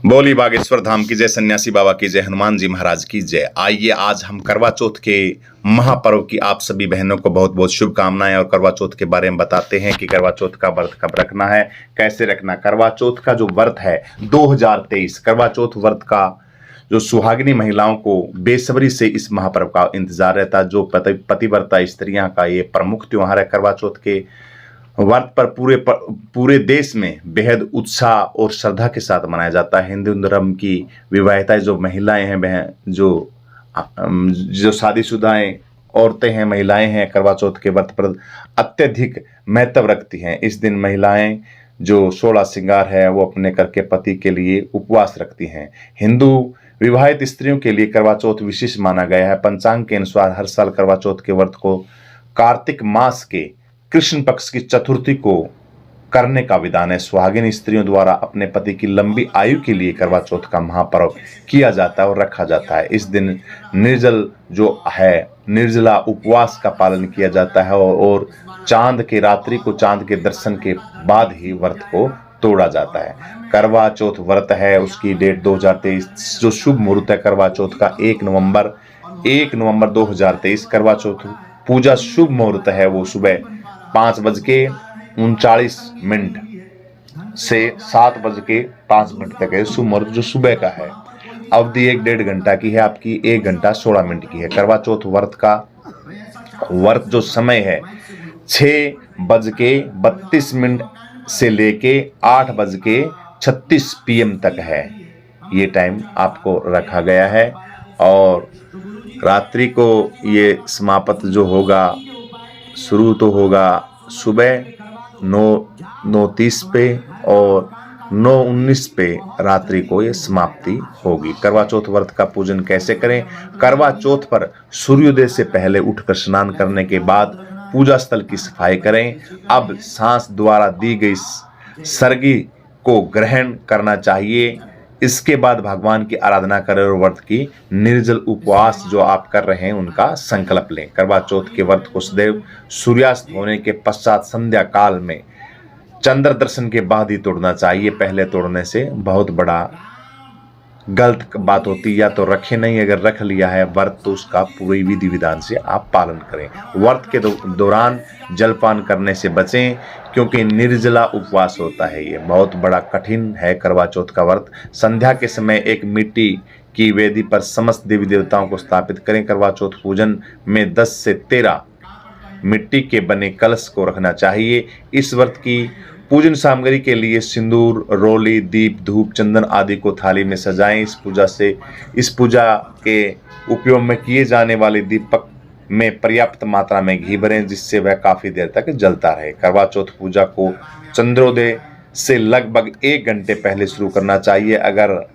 बोली बागेश्वर धाम की जय, सन्यासी बाबा की जय, हनुमान जी महाराज की जय। आइए आज हम करवा चौथ के महापर्व की आप सभी बहनों को बहुत बहुत शुभकामनाएं और करवा चौथ के बारे में बताते हैं कि करवा चौथ का व्रत कब रखना है, कैसे रखना। करवा चौथ का जो व्रत है 2023 करवा चौथ व्रत का जो सुहागिनी महिलाओं को बेसब्री से इस महापर्व का इंतजार रहता है। जो पतिव्रता स्त्रियां का ये प्रमुख त्योहार है। करवा चौथ के व्रत पर पूरे देश में बेहद उत्साह और श्रद्धा के साथ मनाया जाता है। हिंदू धर्म की विवाहिताएं जो महिलाएं हैं, बहन जो शादीशुदाएं औरतें हैं, महिलाएं हैं, करवा चौथ के व्रत पर अत्यधिक महत्व रखती हैं। इस दिन महिलाएं जो 16 श्रृंगार है वो अपने करके पति के लिए उपवास रखती हैं। हिंदू विवाहित स्त्रियों के लिए करवा चौथ विशेष माना गया है। पंचांग के अनुसार हर साल करवा चौथ के व्रत को कार्तिक मास के कृष्ण पक्ष की चतुर्थी को करने का विधान है। सुहागिन स्त्रियों द्वारा अपने पति की लंबी आयु के लिए करवा चौथ का महापर्व किया जाता है और रखा जाता है। इस दिन निर्जला उपवास का पालन किया जाता है और रात्रि को चांद के दर्शन के बाद ही व्रत को तोड़ा जाता है। करवा चौथ व्रत है उसकी डेट 2023, जो शुभ मुहूर्त है करवा चौथ का 1 नवंबर 2023। करवा चौथ पूजा शुभ मुहूर्त है वो सुबह 5:39 से 7:05 तक है। शुभ मुहूर्त जो सुबह का है, अवधि 1-1.5 घंटा की है, आपकी 1 घंटा 16 मिनट की है। करवा चौथ व्रत जो समय है 6:32 से लेके 8:36 PM तक है। ये टाइम आपको रखा गया है और रात्रि को ये समाप्त जो होगा, शुरू तो होगा सुबह 9:30 पे और 9:19 पे रात्रि को ये समाप्ति होगी। करवा चौथ व्रत का पूजन कैसे करें? करवा चौथ पर सूर्योदय से पहले उठकर स्नान करने के बाद पूजा स्थल की सफाई करें। अब सांस द्वारा दी गई सर्गी को ग्रहण करना चाहिए। इसके बाद भगवान की आराधना करें और व्रत की निर्जल उपवास जो आप कर रहे हैं उनका संकल्प लें। करवा चौथ के व्रत को सदैव सूर्यास्त होने के पश्चात संध्या काल में चंद्र दर्शन के बाद ही तोड़ना चाहिए। पहले तोड़ने से बहुत बड़ा गलत बात होती, या तो रखे नहीं, अगर रख लिया है व्रत तो उसका पूरी विधि विधान से आप पालन करें। व्रत के दौरान जलपान करने से बचें क्योंकि निर्जला उपवास होता है। ये बहुत बड़ा कठिन है करवा चौथ का व्रत। संध्या के समय एक मिट्टी की वेदी पर समस्त देवी देवताओं को स्थापित करें। करवा चौथ पूजन में 10 से 13 मिट्टी के बने कलश को रखना चाहिए। इस व्रत की पूजन सामग्री के लिए सिंदूर, रोली, दीप, धूप, चंदन आदि को थाली में सजाएं। इस पूजा के उपयोग में किए जाने वाले दीपक में पर्याप्त मात्रा में घी भरें जिससे वह काफी देर तक जलता रहे। करवा चौथ पूजा को चंद्रोदय से लगभग 1 घंटे पहले शुरू करना चाहिए। अगर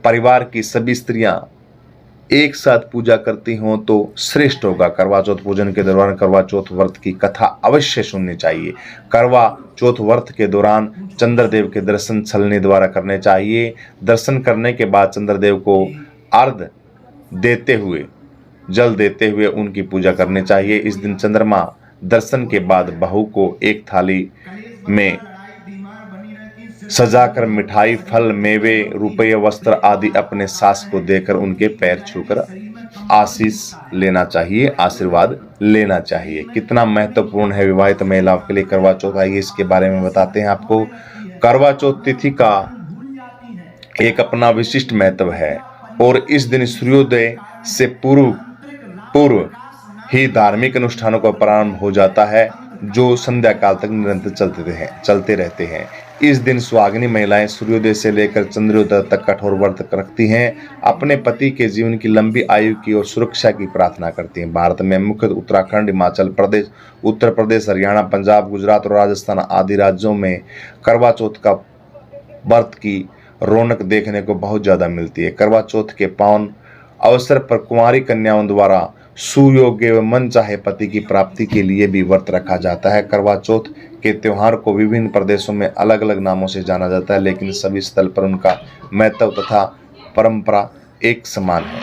परिवार की सभी स्त्रियां एक साथ पूजा करती हों तो श्रेष्ठ होगा। करवा चौथ पूजन के दौरान करवा चौथ व्रत की कथा अवश्य सुननी चाहिए। करवा चौथ व्रत के दौरान चंद्रदेव के दर्शन छलनी द्वारा करने चाहिए। दर्शन करने के बाद चंद्रदेव को अर्घ्य जल देते हुए उनकी पूजा करनी चाहिए। इस दिन चंद्रमा दर्शन के बाद बहू को एक थाली में सजाकर मिठाई, फल, मेवे, रुपये, वस्त्र आदि अपने सास को देकर उनके पैर छूकर आशीर्वाद लेना चाहिए। कितना महत्वपूर्ण है विवाहित महिलाओं के लिए करवा चौथ, आइए इसके बारे में बताते हैं आपको। करवा चौथ तिथि का एक अपना विशिष्ट महत्व है और इस दिन सूर्योदय से पूर्व ही धार्मिक अनुष्ठानों का प्रारंभ हो जाता है जो संध्या काल तक निरंतर चलते रहते हैं। इस दिन सुहागिनी महिलाएं सूर्योदय से लेकर चंद्रोदय तक कठोर व्रत रखती हैं, अपने पति के जीवन की लंबी आयु की और सुरक्षा की प्रार्थना करती हैं। भारत में मुख्यतः उत्तराखंड, हिमाचल प्रदेश, उत्तर प्रदेश, हरियाणा, पंजाब, गुजरात और राजस्थान आदि राज्यों में करवा चौथ का व्रत की रौनक देखने को बहुत ज्यादा मिलती है। करवा चौथ के पावन अवसर पर कुंवारी कन्याओं द्वारा सुयोग्य एवं मन चाहे पति की प्राप्ति के लिए भी व्रत रखा जाता है। करवा चौथ के त्योहार को विभिन्न प्रदेशों में अलग अलग नामों से जाना जाता है, लेकिन सभी स्थल पर उनका महत्व तथा परंपरा एक समान है।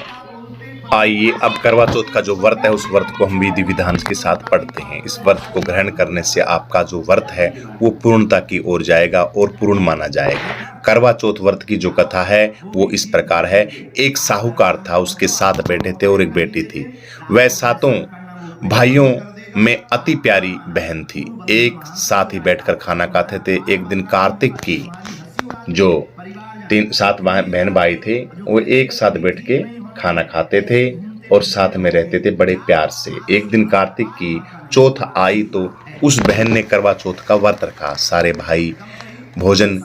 आइए अब करवा चौथ का जो व्रत है उस व्रत को हम विधि विधान के साथ पढ़ते हैं। इस व्रत को ग्रहण करने से आपका जो व्रत है वो पूर्णता की ओर जाएगा और पूर्ण माना जाएगा। करवा चौथ व्रत की जो कथा है वो इस प्रकार है। एक साहूकार था, उसके 7 बेटे थे और एक बेटी थी। वह 7 भाइयों में अति प्यारी बहन थी। एक साथ ही बैठकर खाना खाते थे। एक दिन कार्तिक की जो 7 बहन भाई थे वो एक साथ बैठ के खाना खाते थे और साथ में रहते थे बड़े प्यार से। एक दिन कार्तिक की चौथ आई तो उस बहन ने करवा चौथ का व्रत रखा। सारे भाई भोजन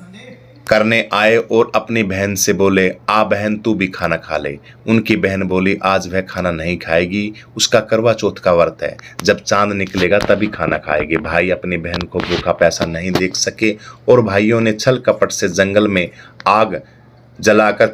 करने आए और अपनी बहन से बोले, आ बहन तू भी खाना खा ले। उनकी बहन बोली, आज वह खाना नहीं खाएगी, उसका करवा चौथ का व्रत है, जब चांद निकलेगा तभी खाना खाएगी। भाई अपनी बहन को भूखा प्यासा नहीं देख सके और भाइयों ने छल कपट से जंगल में आग जलाकर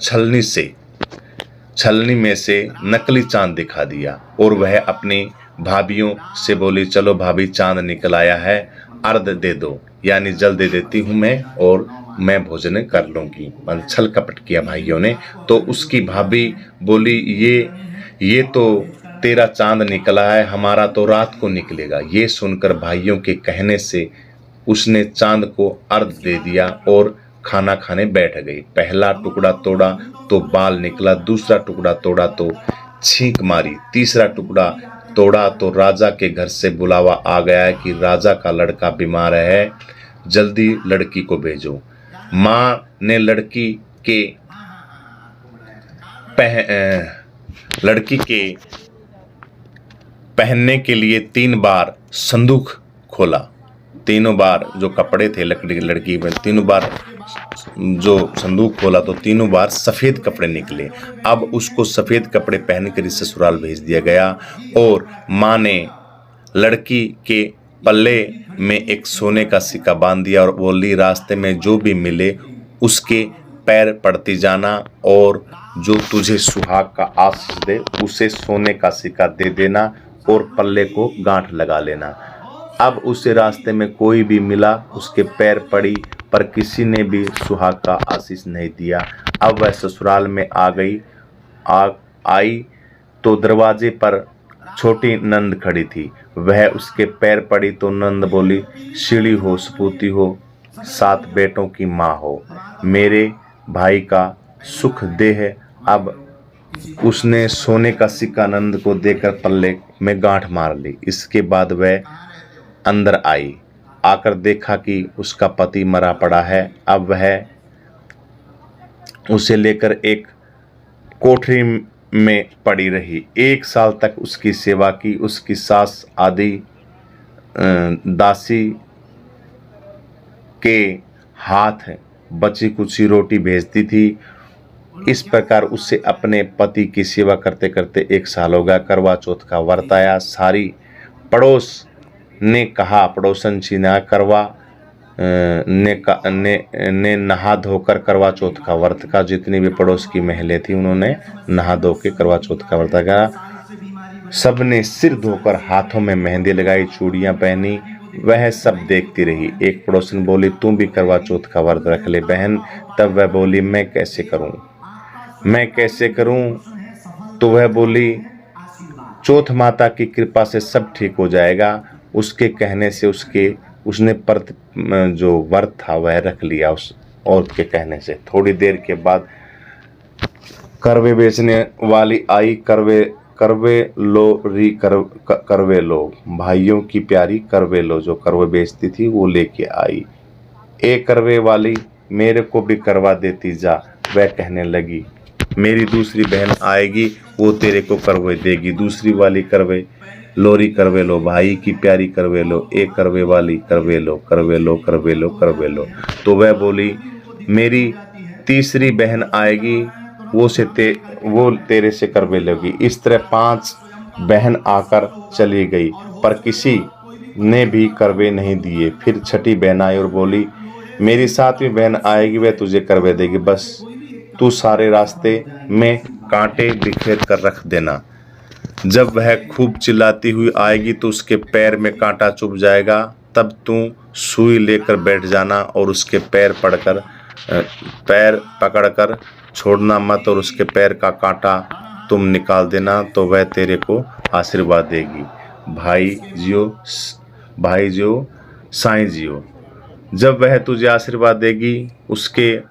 छलनी में से नकली चांद दिखा दिया और वह अपनी भाभियों से बोली, चलो भाभी चांद निकल आया है, अर्ध दे दो, यानी जल दे देती हूँ मैं और मैं भोजन कर लूंगी। छल कपट किया भाइयों ने। तो उसकी भाभी बोली, ये तो तेरा चांद निकला है, हमारा तो रात को निकलेगा। ये सुनकर भाइयों के कहने से उसने चांद को अर्ध दे दिया और खाना खाने बैठ गई। पहला टुकड़ा तोड़ा तो बाल निकला, दूसरा टुकड़ा तोड़ा तो छींक मारी, तीसरा टुकड़ा तोड़ा तो राजा के घर से बुलावा आ गया कि राजा का लड़का बीमार है, जल्दी लड़की को भेजो। माँ ने लड़की के पहनने के लिए 3 बार संदूक खोला। तीनों बार जो कपड़े थे लड़की में, तीनों बार जो संदूक खोला तो तीनों बार सफ़ेद कपड़े निकले। अब उसको सफ़ेद कपड़े पहनकर ससुराल भेज दिया गया और माँ ने लड़की के पल्ले में एक सोने का सिक्का बांध दिया और बोली, रास्ते में जो भी मिले उसके पैर पड़ती जाना और जो तुझे सुहाग का आशीष दे उसे सोने का सिक्का दे देना और पल्ले को गांठ लगा लेना। अब उसे रास्ते में कोई भी मिला उसके पैर पड़ी पर किसी ने भी सुहाग का आशीष नहीं दिया। अब वह ससुराल में आई तो दरवाजे पर छोटी नंद खड़ी थी। वह उसके पैर पड़ी तो नंद बोली, सीढ़ी हो सपूती हो, 7 बेटों की माँ हो, मेरे भाई का सुख दे है। अब उसने सोने का सिक्का नंद को देकर पल्ले में गांठ मार ली। इसके बाद वह अंदर आई, आकर देखा कि उसका पति मरा पड़ा है। अब वह उसे लेकर एक कोठरी में पड़ी रही। 1 साल तक उसकी सेवा की। उसकी सास आदि दासी के हाथ बची कुछ रोटी भेजती थी। इस प्रकार उससे अपने पति की सेवा करते करते 1 साल हो गया। करवा चौथ का व्रत आया। सारी पड़ोस ने कहा, पड़ोसन छीना करवा ने नहा धोकर करवा चौथ का व्रत का। जितनी भी पड़ोस की महिलाएं थी उन्होंने नहा धो के करवा चौथ का व्रत किया। सब ने सिर धोकर हाथों में मेहंदी लगाई, चूड़ियां पहनी। वह सब देखती रही। एक पड़ोसन बोली, तुम भी करवा चौथ का व्रत रख ले बहन। तब वह बोली, मैं कैसे करूं? तो वह बोली, चौथ माता की कृपा से सब ठीक हो जाएगा। उसके कहने से उसने जो व्रत था वह रख लिया उस औरत के कहने से। थोड़ी देर के बाद करवे बेचने वाली आई। करवे लो, भाइयों की प्यारी करवे लो, जो करवे बेचती थी वो लेके आई। ए करवे वाली, मेरे को भी करवा देती जा। वह कहने लगी, मेरी दूसरी बहन आएगी वो तेरे को करवे देगी। दूसरी वाली करवे लो, भाई की प्यारी करवे लो, एक करवे वाली करवे लो। तो वह बोली, मेरी तीसरी बहन आएगी वो तेरे से करवे लेगी। इस तरह 5 बहन आकर चली गई पर किसी ने भी करवे नहीं दिए। फिर छठी बहन आई और बोली, मेरी 7वीं बहन आएगी, वह तुझे करवे देगी, बस तू सारे रास्ते में कांटे बिखेर कर रख देना। जब वह खूब चिल्लाती हुई आएगी तो उसके पैर में कांटा चुभ जाएगा, तब तू सुई लेकर बैठ जाना और उसके पैर पकड़कर छोड़ना मत और उसके पैर का कांटा तुम निकाल देना तो वह तेरे को आशीर्वाद देगी। भाई जियो साईं जियो। जब वह तुझे आशीर्वाद देगी उससे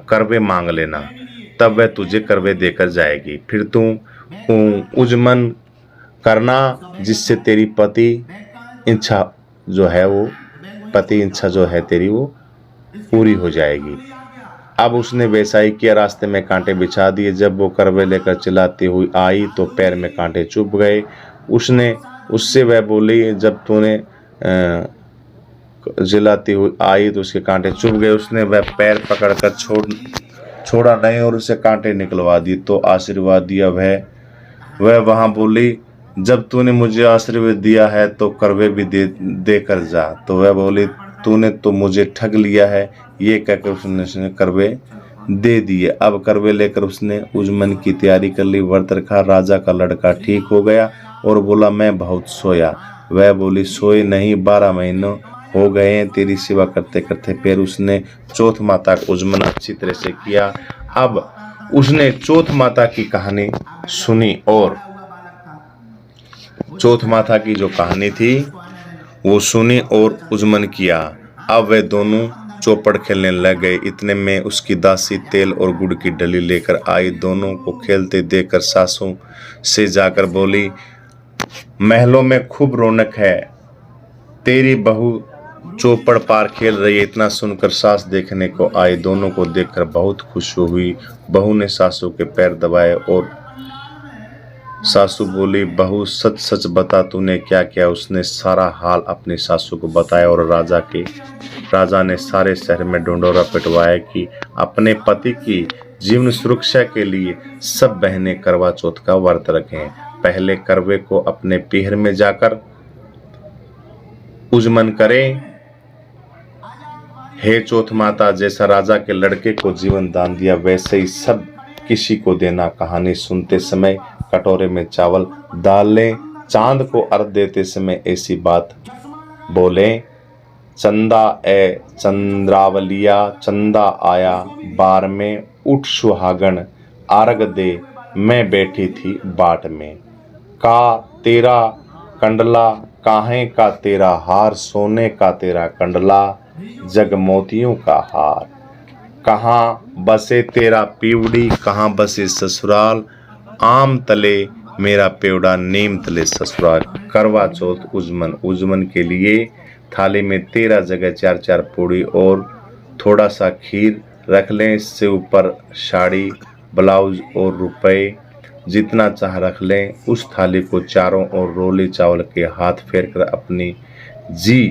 करवे मांग लेना, तब वह तुझे करवे देकर जाएगी। फिर तू उजमन करना जिससे तेरी पति इच्छा जो है तेरी वो पूरी हो जाएगी। अब उसने वैसा ही किया, रास्ते में कांटे बिछा दिए। जब वो करवे लेकर चिल्लाती हुई आई तो पैर में कांटे चुभ गए। उससे वह बोली, जब तूने चिल्लाती हुई आई तो उसके कांटे चुभ गए। उसने वह पैर पकड़कर छोड़ा नहीं और उसे कांटे निकलवा दिए तो आशीर्वाद दिया। वह वहां बोली, जब तूने मुझे आशीर्वाद दिया है तो करवे भी देकर जा। तो वह बोली, तूने तो मुझे ठग लिया है। ये कहकर उसने करवे दे दिए। अब करवे लेकर उसने उजमन की तैयारी कर ली, व्रत रखा। राजा का लड़का ठीक हो गया और बोला, मैं बहुत सोया। वह बोली, सोए नहीं, 12 महीनों हो गए हैं तेरी सेवा करते करते। फिर उसने चौथ माता का उजमन अच्छी तरह से किया। अब उसने चौथ माता की कहानी सुनी और चौथ माता की जो कहानी थी वो सुनी और उजमन किया। अब वे दोनों चौपड़ खेलने लग गए। इतने में उसकी दासी तेल और गुड़ की डली लेकर आई। दोनों को खेलते देखकर सासों से जाकर बोली, महलों में खूब रौनक है, तेरी बहू चौपड़ पार खेल रही है। इतना सुनकर सास देखने को आई। दोनों को देखकर बहुत खुश हुई। बहू ने सासू के पैर दबाए और सासू बोली, बहू सच सच बता तूने क्या किया। उसने सारा हाल अपनी सासू को बताया और राजा ने सारे शहर में ढिंढोरा पिटवाया कि अपने पति की जीवन सुरक्षा के लिए सब बहनें करवा चौथ का व्रत रखें। पहले करवे को अपने पीहर में जाकर उजमन करें। हे चौथ माता, जैसा राजा के लड़के को जीवन दान दिया वैसे ही सब किसी को देना। कहानी सुनते समय कटोरे में चावल डाल लें। चांद को अर्घ देते समय ऐसी बात बोलें, चंदा ए चंद्रावलिया, चंदा आया बार में, उठ सुहागन अर्घ दे, मैं बैठी थी बाट में। का तेरा कंडला, काहे का तेरा हार, सोने का तेरा कंडला, जग मोतियों का हार। कहाँ बसे तेरा पीवड़ी, कहाँ बसे ससुराल, आम तले मेरा पेवड़ा, नीम तले ससुराल। करवा चौथ उजमन के लिए थाली में 13 जगह 4-4 पूड़ी और थोड़ा सा खीर रख लें। इससे ऊपर साड़ी, ब्लाउज और रुपए जितना चाह रख लें। उस थाली को चारों ओर रोली चावल के हाथ फेरकर अपनी जी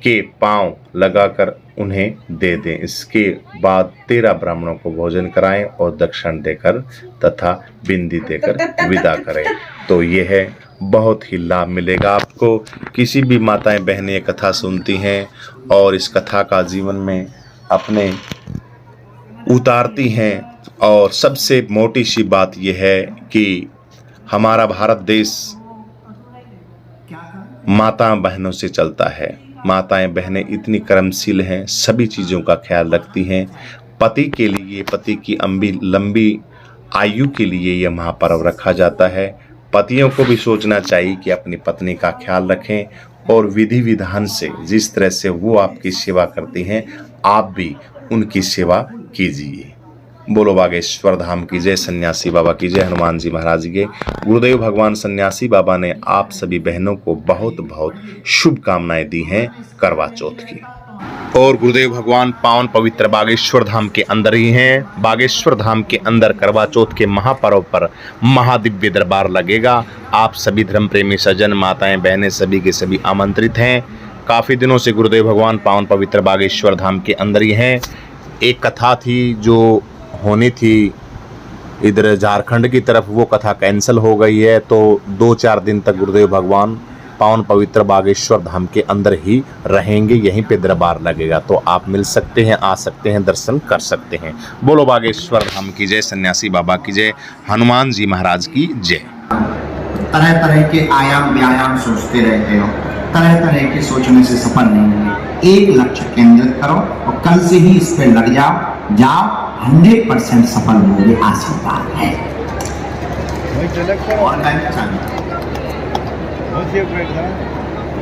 के पांव लगाकर उन्हें दे दें। इसके बाद 13 ब्राह्मणों को भोजन कराएं और दक्षिण देकर तथा बिंदी देकर विदा करें। तो यह है, बहुत ही लाभ मिलेगा आपको। किसी भी माताएं बहनें ये कथा सुनती हैं और इस कथा का जीवन में अपने उतारती हैं। और सबसे मोटी सी बात यह है कि हमारा भारत देश माता बहनों से चलता है। माताएं बहनें इतनी कर्मशील हैं, सभी चीज़ों का ख्याल रखती हैं। पति के लिए, पति की लंबी आयु के लिए यह महापर्व रखा जाता है। पतियों को भी सोचना चाहिए कि अपनी पत्नी का ख्याल रखें और विधि विधान से जिस तरह से वो आपकी सेवा करती हैं आप भी उनकी सेवा कीजिए। बोलो बागेश्वर धाम की जय, सन्यासी बाबा की जय, हनुमान जी महाराज की। गुरुदेव भगवान सन्यासी बाबा ने आप सभी बहनों को बहुत बहुत शुभकामनाएं दी हैं करवा चौथ की। और गुरुदेव भगवान पावन पवित्र बागेश्वर धाम के अंदर ही हैं। बागेश्वर धाम के अंदर करवा चौथ के महापर्व पर महादिव्य दरबार लगेगा। आप सभी धर्म प्रेमी सज्जन, माताएं बहनें सभी के सभी आमंत्रित हैं। काफ़ी दिनों से गुरुदेव भगवान पावन पवित्र बागेश्वर धाम के अंदर ही हैं। एक कथा थी जो होनी थी इधर झारखंड की तरफ, वो कथा कैंसिल हो गई है। तो 2-4 दिन तक गुरुदेव भगवान पावन पवित्र बागेश्वर धाम के अंदर ही रहेंगे, यहीं पे दरबार लगेगा। तो आप मिल सकते हैं, आ सकते हैं, दर्शन कर सकते हैं। बोलो बागेश्वर धाम की जय, सन्यासी बाबा की जय, हनुमान जी महाराज की जय। तरह तरह के आयाम व्यायाम सोचते रहते हो, तरह तरह के सोचने से सफल नहीं होंगे। एक लक्ष्य केंद्रित करो और कल से ही इस पे लग जाओ 100% सफल होंगे, आशीर्वाद है। और काय चालू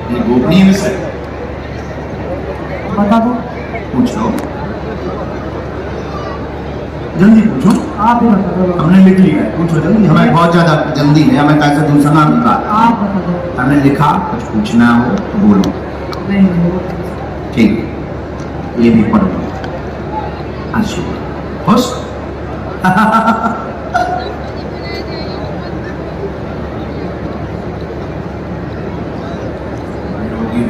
ये गोपनीय विषय बता दो। पूछ लो, जल्दी पूछो। आप ही बता दो। हमने लिख लिया है, पूछो जल्दी, हमें बहुत ज्यादा जल्दी है, हमें कैसे दूसरा नाम लिखा, आप बता दो। हमने लिखा, कुछ पूछना हो तो बोलो। नहीं वो ठीक है, ये भी पढ़ लो। आशीर्वाद खुश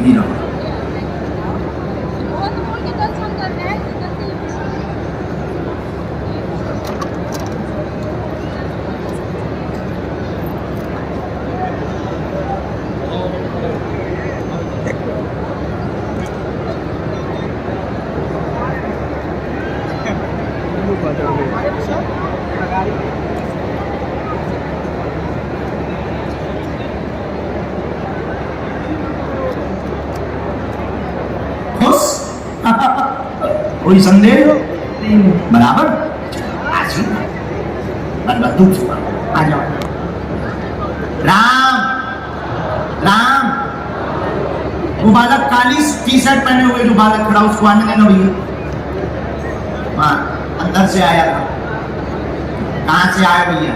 ही रहो। खुश कोई संदेह नहीं बराबर। आशीर्वाद बराबर, तू आ जाओ। राम राम, वो बालक काली टी शर्ट पहने हुए जो बालक खड़ा, उसको आने देना भैया। हाँ, अंदर से आया था। कहाँ से आया भैया?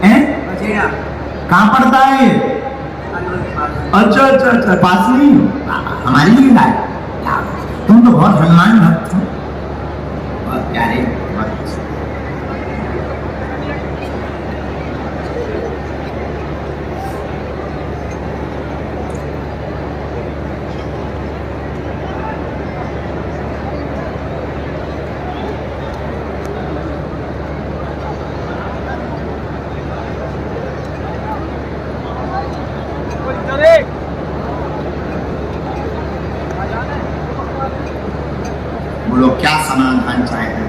हैं? कहाँ पड़ता है ये? अच्छा अच्छा अच्छा, पास नहीं हो? हमारे लिए लाए। तुम तो बहुत हनुमान भक्त हो, बहुत प्यारे, बहुत अच्छे। बोलो क्या समाधान चाहते हो?